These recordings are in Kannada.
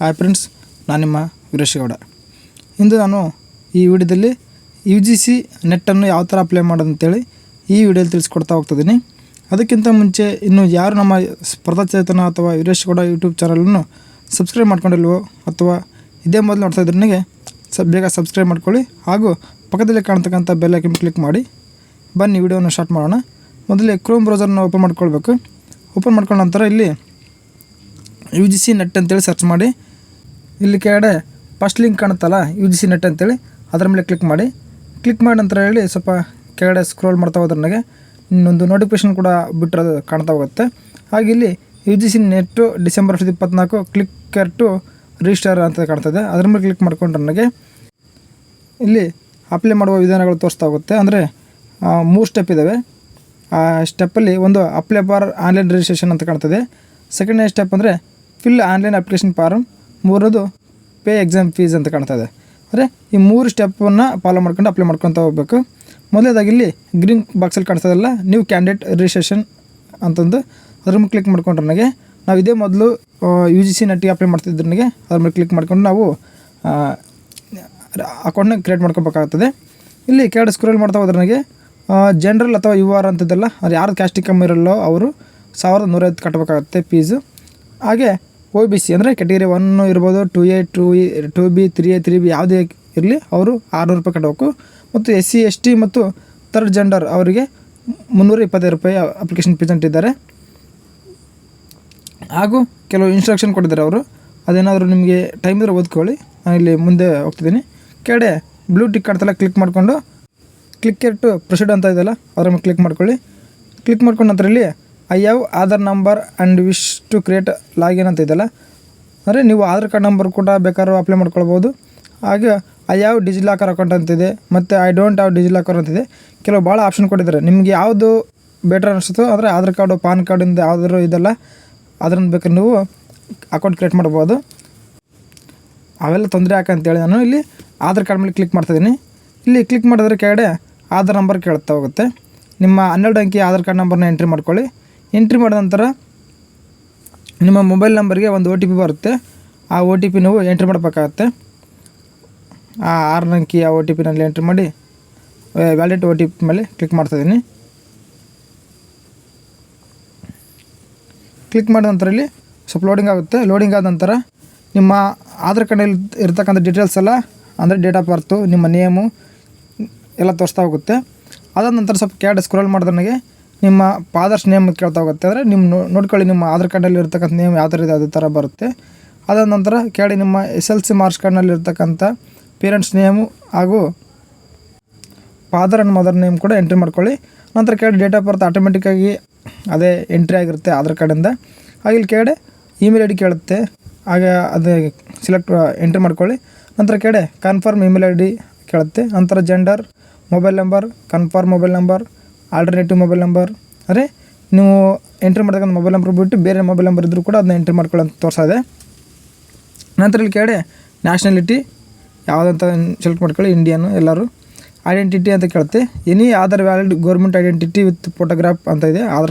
ಹಾಯ್ ಫ್ರೆಂಡ್ಸ್, ನಾನು ನಿಮ್ಮ ವೀರೇಶ್ ಗೌಡ. ಇಂದು ನಾನು ಈ ವಿಡಿಯೋದಲ್ಲಿ UGC ನೆಟ್ಟನ್ನು ಯಾವ ಥರ ಅಪ್ಲೈ ಮಾಡೋದಂತೇಳಿ ಈ ವಿಡಿಯೋದಲ್ಲಿ ತಿಳಿಸ್ಕೊಡ್ತಾ ಹೋಗ್ತಿದ್ದೀನಿ. ಅದಕ್ಕಿಂತ ಮುಂಚೆ ಇನ್ನು ಯಾರು ನಮ್ಮ ಸ್ಪರ್ಧಾ ಚೇತನ ಅಥವಾ ವೀರೇಶ್ ಗೌಡ ಯೂಟ್ಯೂಬ್ ಚಾನಲನ್ನು ಸಬ್ಸ್ಕ್ರೈಬ್ ಮಾಡ್ಕೊಂಡಿಲ್ವೋ ಅಥವಾ ಇದೇ ಮೊದಲು ನೋಡ್ತಾ ಇದ್ರೆ ನನಗೆ ಬೇಗ ಸಬ್ಸ್ಕ್ರೈಬ್ ಮಾಡ್ಕೊಳ್ಳಿ, ಹಾಗೂ ಪಕ್ಕದಲ್ಲಿ ಕಾಣ್ತಕ್ಕಂಥ ಬೆಲ್ ಐಕನ್ ಕ್ಲಿಕ್ ಮಾಡಿ. ಬನ್ನಿ ವಿಡಿಯೋನ ಸ್ಟಾರ್ಟ್ ಮಾಡೋಣ. ಮೊದಲೇ ಕ್ರೋಮ್ ಬ್ರೌಸರ್ನ ಓಪನ್ ಮಾಡ್ಕೊಳ್ಬೇಕು. ಓಪನ್ ಮಾಡ್ಕೊಂಡ ನಂತರ ಇಲ್ಲಿ UGC ನೆಟ್ ಅಂತೇಳಿ ಸರ್ಚ್ ಮಾಡಿ. ಇಲ್ಲಿ ಕೆಳಗಡೆ ಫಸ್ಟ್ ಲಿಂಕ್ ಕಾಣುತ್ತಲ್ಲ UGC ನೆಟ್ ಅಂತೇಳಿ, ಅದರ ಮೇಲೆ ಕ್ಲಿಕ್ ಮಾಡಿ. ಕ್ಲಿಕ್ ಮಾಡಿ ನಂತರ ಹೇಳಿ ಸ್ವಲ್ಪ ಕೆಳಗಡೆ ಸ್ಕ್ರೋಲ್ ಮಾಡ್ತಾ ಹೋದ್ರೆ ನನಗೆ ಇನ್ನೊಂದು ನೋಟಿಫಿಕೇಷನ್ ಕೂಡ ಬಿಟ್ಟಿರೋದು ಕಾಣ್ತಾ ಹೋಗುತ್ತೆ. ಹಾಗೆ ಇಲ್ಲಿ UGC ನೆಟ್ಟು ಡಿಸೆಂಬರ್ 2024 ಕ್ಲಿಕ್ ಟು ರಿಜಿಸ್ಟರ್ ಅಂತ ಕಾಣ್ತದೆ. ಅದರ ಮೇಲೆ ಕ್ಲಿಕ್ ಮಾಡ್ಕೊಂಡ್ರೆ ನನಗೆ ಇಲ್ಲಿ ಅಪ್ಲೈ ಮಾಡುವ ವಿಧಾನಗಳು ತೋರಿಸ್ತಾ ಹೋಗುತ್ತೆ. ಅಂದರೆ 3 ಸ್ಟೆಪ್ ಇದ್ದಾವೆ. ಆ ಸ್ಟೆಪ್ಪಲ್ಲಿ ಒಂದು ಅಪ್ಲೈ ಫಾರ್ ಆನ್ಲೈನ್ ರಿಜಿಸ್ಟ್ರೇಷನ್ ಅಂತ ಕಾಣ್ತದೆ. ಸೆಕೆಂಡ್ನೇ ಸ್ಟೆಪ್ ಅಂದರೆ ಫಿಲ್ ಆನ್ಲೈನ್ ಅಪ್ಲಿಕೇಶನ್ ಫಾರ್ಮ್. ಮೂರನೇದು ಪೇ ಎಕ್ಸಾಮ್ ಫೀಸ್ ಅಂತ ಕಾಣ್ತದೆ. ಅಂದರೆ ಈ 3 ಸ್ಟೆಪ್ಪನ್ನು ಫಾಲೋ ಮಾಡ್ಕೊಂಡು ಅಪ್ಲೈ ಮಾಡ್ಕೊತ ಹೋಗಬೇಕು. ಮೊದಲೇದಾಗಿ ಇಲ್ಲಿ ಗ್ರೀನ್ ಬಾಕ್ಸಲ್ಲಿ ಕಾಣಿಸ್ತದಲ್ಲ ನ್ಯೂ ಕ್ಯಾಂಡಿಡೇಟ್ ರಿಜಿಸ್ಟ್ರೇಷನ್ ಅಂತಂದು ಅದ್ರ ಮೇಲೆ ಕ್ಲಿಕ್ ಮಾಡ್ಕೊಂಡ್ರೆ ನನಗೆ ನಾವು ಇದೇ ಮೊದಲು UGC ನೆಟ್ಟಿಗೆ ಅಪ್ಲೈ ಮಾಡ್ತಿದ್ರೆ ನನಗೆ ಅದ್ರ ಮೇಲೆ ಕ್ಲಿಕ್ ಮಾಡ್ಕೊಂಡು ನಾವು ಅಕೌಂಟ್ನ ಕ್ರಿಯೇಟ್ ಮಾಡ್ಕೋಬೇಕಾಗ್ತದೆ. ಇಲ್ಲಿ ಕೆಳಗಡೆ ಸ್ಕ್ರೋಲ್ ಮಾಡ್ತಾ ಹೋದ್ರೆ ನನಗೆ ಜನರಲ್ ಅಥವಾ UR ಅಂತಿದ್ದಲ್ಲ, ಅದು ಯಾರು ಕ್ಯಾಸ್ಟಿಗೆ ಕಮ್ಮಿ ಇರಲ್ಲೋ ಅವರು 1150 ಕಟ್ಟಬೇಕಾಗುತ್ತೆ ಫೀಸು. ಹಾಗೆ OBC ಅಂದರೆ ಕ್ಯಾಟಗರಿ 1 ಇರ್ಬೋದು, 2A 2B 3A 3B ಯಾವುದೇ ಇರಲಿ ಅವರು 600 ರೂಪಾಯಿ ಕಟ್ಟಬೇಕು. ಮತ್ತು SC ST ಮತ್ತು ಥರ್ಡ್ ಜೆಂಡರ್ ಅವರಿಗೆ 325 ರೂಪಾಯಿ ಅಪ್ಲಿಕೇಶನ್ ಫೀಸ್ ಅಂತಿದ್ದಾರೆ. ಹಾಗೂ ಕೆಲವು ಇನ್ಸ್ಟ್ರಕ್ಷನ್ ಕೊಟ್ಟಿದ್ದಾರೆ ಅವರು, ಅದೇನಾದರೂ ನಿಮಗೆ ಟೈಮ್ ಇದ್ರೆ ಓದ್ಕೊಳ್ಳಿ. ನಾನು ಇಲ್ಲಿ ಮುಂದೆ ಹೋಗ್ತಿದ್ದೀನಿ. ಕೆಳಗಡೆ ಬ್ಲೂ ಟಿಕ್ ಕಾಣ್ತಲ್ಲ, ಕ್ಲಿಕ್ ಮಾಡಿಕೊಂಡು ಕ್ಲಿಕ್ ಟು ಪ್ರೊಸೀಡ್ ಅಂತ ಇದೆಯಲ್ಲ ಅದರ ಮೇಲೆ ಕ್ಲಿಕ್ ಮಾಡ್ಕೊಳ್ಳಿ. ಕ್ಲಿಕ್ ಮಾಡ್ಕೊಂಡು ನಂತರ ಇಲ್ಲಿ I have Aadhaar number and wish to create login ಅಂತ ಇದೆಯಲ್ಲ, ಅಂದರೆ ನೀವು ಆಧಾರ್ ಕಾರ್ಡ್ ನಂಬರ್ ಕೂಡ ಬೇಕಾದ್ರೂ ಅಪ್ಲೈ ಮಾಡ್ಕೊಳ್ಬೋದು. ಹಾಗೆ ಐ ಹ್ಯಾವ್ ಡಿಜಿಲಾಕರ್ ಅಕೌಂಟ್ ಅಂತಿದೆ, ಮತ್ತು ಐ ಡೋಂಟ್ ಹ್ಯಾವ್ ಡಿಜಿಲಾಕರ್ ಅಂತಿದೆ. ಕೆಲವು ಭಾಳ ಆಪ್ಷನ್ ಕೊಟ್ಟಿದ್ದಾರೆ. ನಿಮಗೆ ಯಾವುದು ಬೆಟರ್ ಅನಿಸುತ್ತೋ ಅಂದರೆ ಆಧಾರ್ ಕಾರ್ಡು ಪಾನ್ ಕಾರ್ಡಿಂದ ಯಾವುದಾದ್ರು ಇದೆಲ್ಲ ಅದನ್ನು ಬೇಕಾದ್ರೆ ನೀವು ಅಕೌಂಟ್ ಕ್ರಿಯೇಟ್ ಮಾಡ್ಬೋದು. ಅವೆಲ್ಲ ತೊಂದರೆ ಯಾಕಂತೇಳಿ ನಾನು ಇಲ್ಲಿ ಆಧಾರ್ ಕಾರ್ಡ್ ಮೇಲೆ ಕ್ಲಿಕ್ ಮಾಡ್ತಾಯಿದ್ದೀನಿ. ಇಲ್ಲಿ ಕ್ಲಿಕ್ ಮಾಡಿದ್ರೆ ಕೆಳಗಡೆ ಆಧಾರ್ ನಂಬರ್ ಕೇಳ್ತಾ ಹೋಗುತ್ತೆ. ನಿಮ್ಮ 12 ಅಂಕಿ ಆಧಾರ್ ಕಾರ್ಡ್ ನಂಬರ್ನ ಎಂಟ್ರಿ ಮಾಡ್ಕೊಳ್ಳಿ. ಎಂಟ್ರಿ ಮಾಡಿದ ನಂತರ ನಿಮ್ಮ ಮೊಬೈಲ್ ನಂಬರ್ಗೆ ಒಂದು OTP ಬರುತ್ತೆ. ಆ OTP ನೀವು ಎಂಟ್ರಿ ಮಾಡಬೇಕಾಗತ್ತೆ. ಆ 6 ಅಂಕಿ ಆ OTPನಲ್ಲಿ ಎಂಟ್ರಿ ಮಾಡಿ ವ್ಯಾಲಿಡ್ OTP ಮೇಲೆ ಕ್ಲಿಕ್ ಮಾಡ್ತಾಯಿದ್ದೀನಿ. ಕ್ಲಿಕ್ ಮಾಡಿದ ನಂತರ ಇಲ್ಲಿ ಸ್ವಲ್ಪ ಲೋಡಿಂಗ್ ಆಗುತ್ತೆ. ಲೋಡಿಂಗ್ ಆದ ನಂತರ ನಿಮ್ಮ ಆಧಾರ್ ಕಾರ್ಡಲ್ಲಿ ಇರ್ತಕ್ಕಂಥ ಡೀಟೇಲ್ಸ್ ಎಲ್ಲ, ಅಂದರೆ ಡೇಟ್ ಆಫ್ ಬರ್ತು, ನಿಮ್ಮ ನೇಮು ಎಲ್ಲ ತೋರಿಸ್ತಾ ಹೋಗುತ್ತೆ. ಅದಾದ ನಂತರ ಸ್ವಲ್ಪ ಕೆಳಗಡೆ ಸ್ಕ್ರೋಲ್ ಮಾಡಿದ್ರೆ ನನಗೆ ನಿಮ್ಮ ಫಾದರ್ಸ್ ನೇಮ್ ಕೇಳ್ತಾ ಹೋಗುತ್ತೆ. ಅಂದರೆ ನಿಮ್ಮ ನೋಡ್ಕೊಳ್ಳಿ, ನಿಮ್ಮ ಆಧಾರ್ ಕಾರ್ಡಲ್ಲಿ ಇರ್ತಕ್ಕಂಥ ನೇಮ್ ಯಾವ ಥರ ಇದೆ ಅದೇ ಥರ ಬರುತ್ತೆ. ಅದಾದ ನಂತರ ಕೆಳಗಡೆ ನಿಮ್ಮ SLC ಮಾರ್ಕ್ಸ್ ಕಾರ್ಡ್ನಲ್ಲಿ ಇರ್ತಕ್ಕಂಥ ಪೇರೆಂಟ್ಸ್ ನೇಮು ಹಾಗೂ ಫಾದರ್ ಆ್ಯಂಡ್ ಮದರ್ ನೇಮ್ ಕೂಡ ಎಂಟ್ರಿ ಮಾಡ್ಕೊಳ್ಳಿ. ನಂತರ ಕೆಳಗಡೆ ಡೇಟ್ ಆಫ್ ಬರ್ತ್ ಆಟೋಮೆಟಿಕ್ಕಾಗಿ ಅದೇ ಎಂಟ್ರಿ ಆಗಿರುತ್ತೆ ಆಧಾರ್ ಕಾರ್ಡಿಂದ. ಹಾಗೆ ಇಲ್ಲಿ ಕೆಳಗಡೆ ಇಮೇಲ್ ID ಕೇಳುತ್ತೆ, ಹಾಗೆ ಅದೇ ಸೆಲೆಕ್ಟ್ ಎಂಟ್ರಿ ಮಾಡ್ಕೊಳ್ಳಿ. ನಂತರ ಕೆಳಗಡೆ ಕನ್ಫರ್ಮ್ ಇಮೇಲ್ ID ಕೇಳುತ್ತೆ. ನಂತರ gender, mobile number, confirm mobile number, alternative mobile number, ಅಂದರೆ ನೀವು ಎಂಟ್ರಿ ಮಾಡ್ತಕ್ಕಂಥ ಮೊಬೈಲ್ ನಂಬರ್ ಬಿಟ್ಟು ಬೇರೆ ಮೊಬೈಲ್ ನಂಬರ್ ಇದ್ದರೂ ಕೂಡ ಅದನ್ನ ಎಂಟ್ರಿ ಮಾಡ್ಕೊಳ್ಳಿ ಅಂತ ತೋರಿಸಿದೆ. ನಂತರ ಇಲ್ಲಿ ಕೆಳಗಡೆ ನ್ಯಾಷನಾಲಿಟಿ ಯಾವುದಂತ ಸೆಲೆಕ್ಟ್ ಮಾಡ್ಕೊಳ್ಳಿ, ಇಂಡಿಯನ್ ಎಲ್ಲರೂ. ಐಡೆಂಟಿಟಿ ಅಂತ ಕೇಳುತ್ತೆ. Any Aadhaar valid government identity with photograph ಅಂತ ಇದೆ.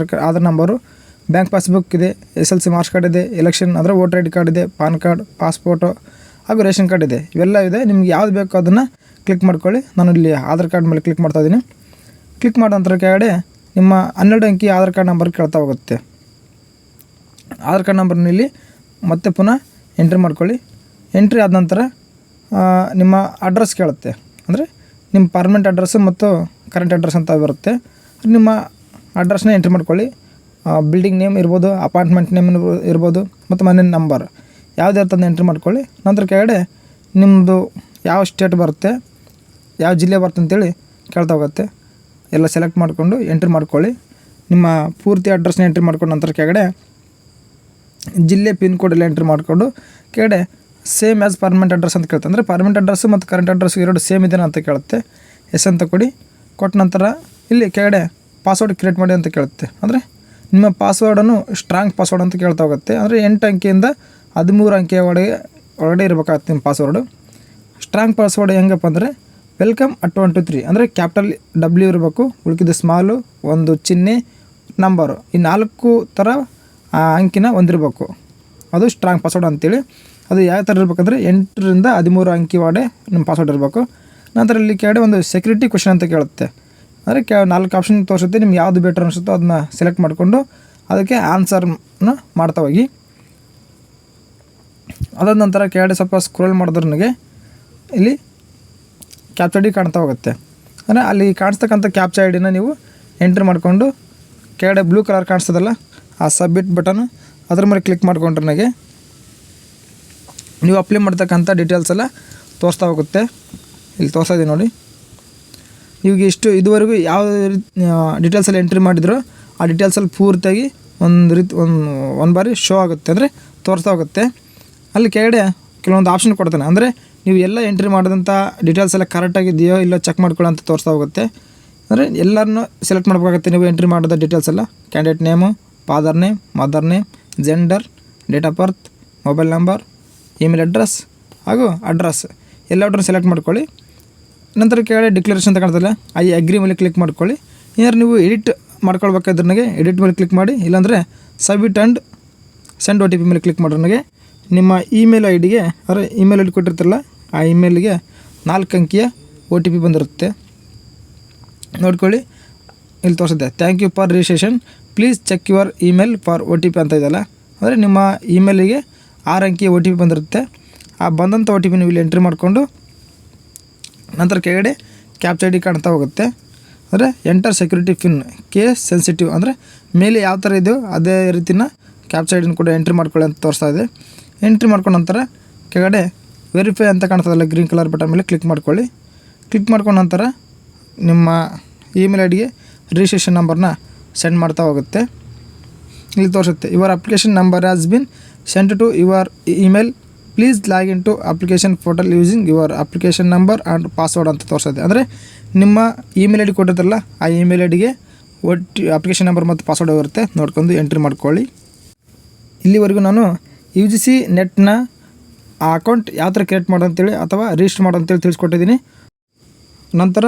ಆಧಾರ್ ನಂಬರು, ಬ್ಯಾಂಕ್ ಪಾಸ್ಬುಕ್ ಇದೆ, SLC ಮಾರ್ಕ್ಸ್ ಕಾರ್ಡ್ ಇದೆ, ಎಲೆಕ್ಷನ್ ಅಂದರೆ ವೋಟರ್ ID ಕಾರ್ಡ್ ಇದೆ, ಪಾನ್ ಕಾರ್ಡ್, ಪಾಸ್ಪೋರ್ಟು ಹಾಗೂ ರೇಷನ್ ಕಾರ್ಡ್ ಇದೆ. ಇವೆಲ್ಲ ಇದೆ. ನಿಮ್ಗೆ ಯಾವ್ದು ಬೇಕೋ ಅದನ್ನು ಕ್ಲಿಕ್ ಮಾಡ್ಕೊಳ್ಳಿ. ನಾನು ಇಲ್ಲಿ ಆಧಾರ್ ಕಾರ್ಡ್ ಮೇಲೆ ಕ್ಲಿಕ್ ಮಾಡ್ತಾಯಿದ್ದೀನಿ. ಕ್ಲಿಕ್ ಮಾಡಿದ ನಂತರ ಕೆಳಗಡೆ ನಿಮ್ಮ 12 ಅಂಕಿ ಆಧಾರ್ ಕಾರ್ಡ್ ನಂಬರ್ ಕೇಳ್ತಾ ಹೋಗುತ್ತೆ. ಆಧಾರ್ ಕಾರ್ಡ್ ನಂಬರ್ನ ಇಲ್ಲಿ ಮತ್ತೆ ಪುನಃ ಎಂಟ್ರಿ ಮಾಡ್ಕೊಳ್ಳಿ. ಎಂಟ್ರಿ ಆದ ನಂತರ ನಿಮ್ಮ ಅಡ್ರೆಸ್ ಕೇಳುತ್ತೆ. ಅಂದರೆ ನಿಮ್ಮ ಪರ್ಮನೆಂಟ್ ಅಡ್ರೆಸ್ಸು ಮತ್ತು ಕರೆಂಟ್ ಅಡ್ರೆಸ್ ಅಂತ ಬರುತ್ತೆ. ನಿಮ್ಮ ಅಡ್ರೆಸ್ನ ಎಂಟ್ರಿ ಮಾಡ್ಕೊಳ್ಳಿ. ಬಿಲ್ಡಿಂಗ್ ನೇಮ್ ಇರ್ಬೋದು, ಅಪಾರ್ಟ್ಮೆಂಟ್ ನೇಮ್ ಇರ್ಬೋದು, ಮತ್ತು ಮನೆ ನಂಬರ್ ಯಾವುದೇ ಇರ್ತದೆ ಎಂಟ್ರಿ ಮಾಡ್ಕೊಳ್ಳಿ. ನಂತರ ಕೆಳಗಡೆ ನಿಮ್ಮದು ಯಾವ ಸ್ಟೇಟ್ ಬರುತ್ತೆ, ಯಾವ ಜಿಲ್ಲೆ ಬರುತ್ತೆ ಅಂತೇಳಿ ಕೇಳ್ತಾ ಹೋಗುತ್ತೆ. ಎಲ್ಲ ಸೆಲೆಕ್ಟ್ ಮಾಡಿಕೊಂಡು ಎಂಟ್ರಿ ಮಾಡ್ಕೊಳ್ಳಿ. ನಿಮ್ಮ ಪೂರ್ತಿ ಅಡ್ರೆಸ್ನ ಎಂಟ್ರಿ ಮಾಡ್ಕೊಂಡು ನಂತರ ಕೆಳಗಡೆ ಜಿಲ್ಲೆ ಪಿನ್ ಕೋಡ್ ಎಲ್ಲ ಎಂಟ್ರಿ ಮಾಡಿಕೊಂಡು ಕೆಳಗಡೆ ಸೇಮ್ ಆ್ಯಸ್ ಪರ್ಮನೆಂಟ್ ಅಡ್ರೆಸ್ ಅಂತ ಕೇಳುತ್ತೆ. ಅಂದರೆ ಪರ್ಮನೆಂಟ್ ಅಡ್ರೆಸ್ಸು ಮತ್ತು ಕರೆಂಟ್ ಅಡ್ರೆಸ್ ಎರಡು ಸೇಮ್ ಇದೆಯಾ ಅಂತ ಕೇಳುತ್ತೆ. ಎಸ್ ಅಂತ ಕೊಡಿ. ಕೊಟ್ಟ ನಂತರ ಇಲ್ಲಿ ಕೆಳಗಡೆ ಪಾಸ್ವರ್ಡ್ ಕ್ರಿಯೇಟ್ ಮಾಡಿ ಅಂತ ಕೇಳುತ್ತೆ. ಅಂದರೆ ನಿಮ್ಮ ಪಾಸ್ವರ್ಡನ್ನು ಸ್ಟ್ರಾಂಗ್ ಪಾಸ್ವರ್ಡ್ ಅಂತ ಕೇಳ್ತಾ ಹೋಗುತ್ತೆ. ಅಂದರೆ 8 ಅಂಕಿಯಿಂದ 13 ಅಂಕಿಯ ಒಳಗಡೆ ಇರಬೇಕಾಗುತ್ತೆ ನಿಮ್ಮ ಪಾಸ್ವರ್ಡು. ಸ್ಟ್ರಾಂಗ್ ಪಾಸ್ವರ್ಡ್ ಹೆಂಗಪ್ಪ ಅಂದರೆ ವೆಲ್ಕಮ್ ಅಟ್ 1 2 3 ಅಂದರೆ ಕ್ಯಾಪಿಟಲ್ W ಇರಬೇಕು, ಉಳಿಕಿದ ಸ್ಮಾಲು, ಒಂದು ಚಿಹ್ನೆ, ನಂಬರು, ಈ 4 ಥರ ಅಂಕಿನ ಹೊಂದಿರಬೇಕು. ಅದು ಸ್ಟ್ರಾಂಗ್ ಪಾಸ್ವರ್ಡ್ ಅಂತೇಳಿ. ಅದು ಯಾವ ಥರ ಇರಬೇಕಂದ್ರೆ 8ರಿಂದ 13 ಅಂಕಿ ಒಳಗಡೆ ನಿಮ್ಮ ಪಾಸ್ವರ್ಡ್ ಇರಬೇಕು. ನಂತರ ಇಲ್ಲಿ ಕೆಳಗಡೆ ಒಂದು ಸೆಕ್ಯೂರಿಟಿ ಕ್ವೆಶ್ಚನ್ ಅಂತ ಕೇಳುತ್ತೆ. ಅಂದರೆ 4 ಆಪ್ಷನ್ ತೋರಿಸುತ್ತೆ. ನಿಮ್ಗೆ ಯಾವುದು ಬೆಟರ್ ಅನಿಸುತ್ತೋ ಅದನ್ನ ಸೆಲೆಕ್ಟ್ ಮಾಡಿಕೊಂಡು ಅದಕ್ಕೆ ಆನ್ಸರ್ನ ಮಾಡ್ತಾ ಹೋಗಿ. ಅದಾದ ನಂತರ ಕೆಳಗಡೆ ಸ್ವಲ್ಪ ಸ್ಕ್ರೋಲ್ ಮಾಡಿದ್ರೆ ನನಗೆ ಇಲ್ಲಿ ಕ್ಯಾಪ್ಚಾ ಐ ಡಿ ಕಾಣ್ತಾ ಹೋಗುತ್ತೆ. ಅಂದರೆ ಅಲ್ಲಿ ಕಾಣಿಸ್ತಕ್ಕಂಥ ಕ್ಯಾಪ್ಚಾ ಐ ಡಿನ ನೀವು ಎಂಟ್ರಿ ಮಾಡಿಕೊಂಡು ಕೆಳಗಡೆ ಬ್ಲೂ ಕಲರ್ ಕಾಣಿಸ್ತದಲ್ಲ ಆ ಸಬ್ಮಿಟ್ ಬಟನ್ ಅದ್ರ ಮೇಲೆ ಕ್ಲಿಕ್ ಮಾಡಿಕೊಂಡ್ರೆ ನನಗೆ ನೀವು ಅಪ್ಲೈ ಮಾಡ್ತಕ್ಕಂಥ ಡೀಟೇಲ್ಸ್ ಎಲ್ಲ ತೋರಿಸ್ತಾ ಹೋಗುತ್ತೆ. ಇಲ್ಲಿ ತೋರಿಸ್ತಾ ಇದೆ ನೋಡಿ. ಇವಾಗ ಇದುವರೆಗೂ ಯಾವ ಡೀಟೇಲ್ಸಲ್ಲಿ ಎಂಟ್ರಿ ಮಾಡಿದ್ರು ಆ ಡೀಟೇಲ್ಸಲ್ಲಿ ಪೂರ್ತಿಯಾಗಿ ಒಂದು ಬಾರಿ ಶೋ ಆಗುತ್ತೆ, ಅಂದರೆ ತೋರಿಸ್ತಾ ಹೋಗುತ್ತೆ. ಅಲ್ಲಿ ಕೆಳಗಡೆ ಕೆಲವೊಂದು ಆಪ್ಷನ್ ಕೊಡ್ತಾನೆ. ಅಂದರೆ ನೀವು ಎಲ್ಲ ಎಂಟ್ರಿ ಮಾಡಿದಂಥ ಡೀಟೇಲ್ಸ್ ಎಲ್ಲ ಕರೆಕ್ಟಾಗಿದೆಯೋ ಇಲ್ಲೋ ಚೆಕ್ ಮಾಡ್ಕೊಳ್ಳೋ ಅಂತ ತೋರಿಸ್ತಾ ಹೋಗುತ್ತೆ. ಅಂದರೆ ಎಲ್ಲರನ್ನೂ ಸೆಲೆಕ್ಟ್ ಮಾಡಬೇಕಾಗುತ್ತೆ ನೀವು ಎಂಟ್ರಿ ಮಾಡಿದ ಡೀಟೇಲ್ಸ್ ಎಲ್ಲ. Candidate name, father name, mother name, gender, date of birth, mobile number, email address ಹಾಗೂ ಅಡ್ರೆಸ್ ಎಲ್ಲವನ್ನೂ ಸೆಲೆಕ್ಟ್ ಮಾಡ್ಕೊಳ್ಳಿ. ನಂತರ ಕೆಳಗಡೆ ಡಿಕ್ಲರೇಷನ್ ಅಂತ ಕಾಣ್ತಲ್ಲ ಐ ಅಗ್ರಿ ಮೇಲೆ ಕ್ಲಿಕ್ ಮಾಡ್ಕೊಳ್ಳಿ. ಏನಾದ್ರು ನೀವು ಎಡಿಟ್ ಮಾಡ್ಕೊಳ್ಬೇಕಾದ್ರೆ ನನಗೆ ಎಡಿಟ್ ಮೇಲೆ ಕ್ಲಿಕ್ ಮಾಡಿ, ಇಲ್ಲಾಂದರೆ ಸಬ್ಮಿಟ್ ಆ್ಯಂಡ್ ಸೆಂಡ್ OTP ಮೇಲೆ ಕ್ಲಿಕ್ ಮಾಡಿ ನನಗೆ ನಿಮ್ಮ ಇಮೇಲ್ ಐ ಡಿಗೆ ಅಂದರೆ ಇಮೇಲ್ ಐ ಡಿ ಕೊಟ್ಟಿರ್ತಿರಲ್ಲ ಆ ಇಮೇಲ್ಗೆ 4 ಅಂಕಿಯ OTP ಬಂದಿರುತ್ತೆ. ನೋಡ್ಕೊಳ್ಳಿ ಇಲ್ಲಿ ತೋರಿಸುತ್ತೆ. Thank you for registration, please check your email for OTP ಅಂತ ಇದೆಯಲ್ಲ, ಅಂದರೆ ನಿಮ್ಮ ಇಮೇಲಿಗೆ 6 ಅಂಕಿಯ OTP ಬಂದಿರುತ್ತೆ. ಆ ಬಂದಂಥ OTP ನೀವು ಇಲ್ಲಿ ಎಂಟ್ರಿ ಮಾಡಿಕೊಂಡು ನಂತರ ಕೆಳಗಡೆ ಕ್ಯಾಪ್ಚಾ ಐ ಡಿ ಕಾಣ್ತಾ ಹೋಗುತ್ತೆ. ಅಂದರೆ enter security pin case sensitive, ಅಂದರೆ ಮೇಲೆ ಯಾವ ಥರ ಇದೆಯೋ ಅದೇ ರೀತಿನ ಕ್ಯಾಪ್ಚಾ ಐ ಡಿನ ಕೂಡ ಎಂಟ್ರಿ ಮಾಡ್ಕೊಳ್ಳಿ ಅಂತ ತೋರಿಸ್ತಾ ಇದೆ. ಎಂಟ್ರಿ ಮಾಡ್ಕೊಂಡ ನಂತರ ಕೆಳಗಡೆ ವೆರಿಫೈ ಅಂತ ಕಾಣ್ತದಲ್ಲ ಗ್ರೀನ್ ಕಲರ್ ಬಟನ್ ಮೇಲೆ ಕ್ಲಿಕ್ ಮಾಡ್ಕೊಳ್ಳಿ. ಕ್ಲಿಕ್ ಮಾಡ್ಕೊಂಡ ನಂತರ ನಿಮ್ಮ ಇಮೇಲ್ ಐ ಡಿಗೆ ರಿಜಿಸ್ಟ್ರೇಷನ್ ನಂಬರ್ನ ಸೆಂಡ್ ಮಾಡ್ತಾ ಹೋಗುತ್ತೆ. ಇಲ್ಲಿ ತೋರಿಸುತ್ತೆ your application number has been sent to your email, please login to application portal using your application number and password ಅಂತ ತೋರಿಸುತ್ತೆ. ಅಂದರೆ ನಿಮ್ಮ ಇಮೇಲ್ ಐ ಡಿ ಕೊಟ್ಟಿರ್ತಾರಲ್ಲ ಆ ಇಮೇಲ್ ಐ ಡಿಗೆ ಅಪ್ಲಿಕೇಶನ್ ನಂಬರ್ ಮತ್ತು ಪಾಸ್ವರ್ಡ್ ಇರುತ್ತೆ, ನೋಡ್ಕೊಂಡು ಎಂಟ್ರಿ ಮಾಡ್ಕೊಳ್ಳಿ. ಇಲ್ಲಿವರೆಗೂ ನಾನು UGC ನೆಟ್ನ ಆ ಅಕೌಂಟ್ ಯಾವ ಥರ ಕ್ರಿಯೇಟ್ ಮಾಡೋದು ಅಂತೇಳಿ ಅಥವಾ ರಿಜಿಸ್ಟರ್ ಮಾಡೋದು ಅಂತೇಳಿ ತಿಳಿಸ್ಕೊಟ್ಟಿದ್ದೀನಿ. ನಂತರ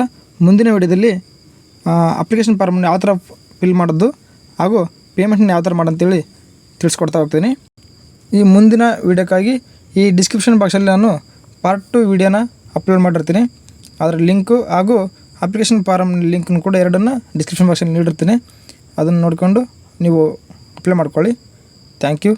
ಮುಂದಿನ ವಿಡಿಯೋದಲ್ಲಿ ಅಪ್ಲಿಕೇಶನ್ ಫಾರ್ಮನ್ನು ಯಾವ ಥರ ಫಿಲ್ ಮಾಡೋದು ಹಾಗೂ ಪೇಮೆಂಟ್ನ ಯಾವ ಥರ ಮಾಡೋಂತೇಳಿ ತಿಳಿಸ್ಕೊಡ್ತಾ ಹೋಗ್ತೀನಿ. ಈ ಮುಂದಿನ ವೀಡಿಯೋಕ್ಕಾಗಿ ಈ ಡಿಸ್ಕ್ರಿಪ್ಷನ್ ಬಾಕ್ಸಲ್ಲಿ ನಾನು ಪಾರ್ಟ್ 2 ವೀಡಿಯೋನ ಅಪ್ಲೋಡ್ ಮಾಡಿರ್ತೀನಿ. ಅದರ ಲಿಂಕು ಹಾಗೂ ಅಪ್ಲಿಕೇಶನ್ ಫಾರಮ್ ಲಿಂಕ್ನು ಕೂಡ ಎರಡನ್ನು ಡಿಸ್ಕ್ರಿಪ್ಷನ್ ಬಾಕ್ಸಲ್ಲಿ ನೀಡಿರ್ತೀನಿ. ಅದನ್ನು ನೋಡಿಕೊಂಡು ನೀವು ಅಪ್ಲೈ ಮಾಡ್ಕೊಳ್ಳಿ. Thank you.